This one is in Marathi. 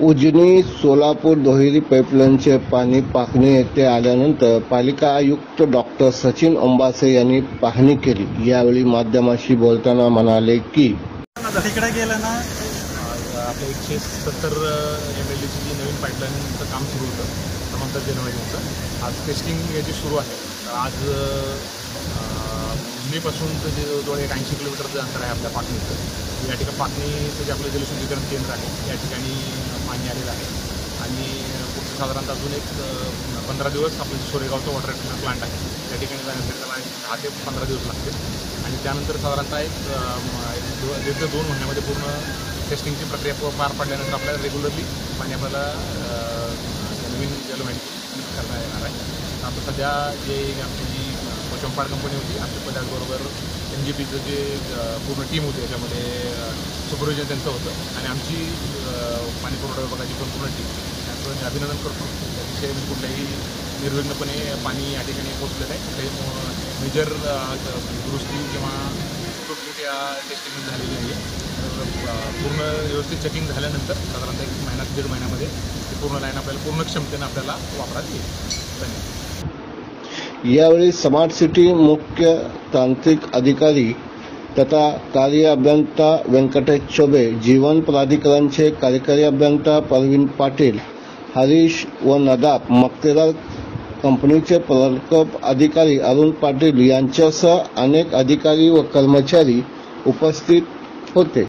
उजनी सोलापूर दुहेरी पाईपलाईनचे पाणी पाकणी येथे आल्यानंतर पालिका आयुक्त डॉक्टर सचिन अंबासे यांनी पाहणी केली। यावेळी माध्यमांशी बोलताना म्हणाले की तिकडे गेलं ना आपल्या 170 MLDची जी नवीन पाईपलाईनचं काम सुरू होतं क्रमांक जानेवारीचं आज टेस्टिंग याची सुरू आहे। आज उजनीपासून जे जवळ 80 किलोमीटरचं अंतर आहे आपल्या पाकणीचं। या ठिकाणी पाकणीचं जे आपलं जलशुद्धीकरण केंद्र आहे या ठिकाणी पाणी आलेलं आहे आणि पुढचं साधारणतः अजून एक 15 दिवस आपलं सोरेगावचं वॉटर ट्रीटमेंट प्लांट आहे त्या ठिकाणी जाण्यासाठी त्याला 10 ते 15 दिवस लागतील आणि त्यानंतर साधारणतः एक 1.5 ते 2 महिन्यामध्ये पूर्ण टेस्टिंगची प्रक्रिया पार पडल्यानंतर आपल्याला रेग्युलरली पाणी आपल्याला नवीन जलवाहिनी करता येणार आहे। आता सध्या जे आमची जी चंपाड कंपनी होती आमच्या त्याचबरोबर NGPचं जे पूर्ण टीम होती याच्यामध्ये सुपरविजन त्यांचं होतं आणि आमची पाणी पुरवठा विभागाची पण पूर्ण टीम त्यांचं मी अभिनंदन करतो। त्याविषयी कुठल्याही निर्विघ्नपणे पाणी या ठिकाणी पोहोचलेलं आहे। कुठल्याही मेजर दुरुस्ती किंवा तुटफूट या टेस्टिंग झालेली नाही आहे। पूर्ण व्यवस्थित चेकिंग झाल्यानंतर साधारणतः 1 महिना ते 1.5 महिन्यामध्ये ती पूर्ण लाईन आपल्याला पूर्ण क्षमतेने आपल्याला वापरात येईल। धन्यवाद। यावेळी स्मार्ट सिटी मुख्य तांत्रिक अधिकारी तथा कार्य अभियंता व्यंकटेश चौबे, जीवन प्राधिकरणचे कार्यकारी अभियंता परवीन पाटील, हरीश व नदाब, मक्तेदार कंपनीचे प्रकल्प अधिकारी अरुण पाटील यांच्यासह अनेक अधिकारी व कर्मचारी उपस्थित होते।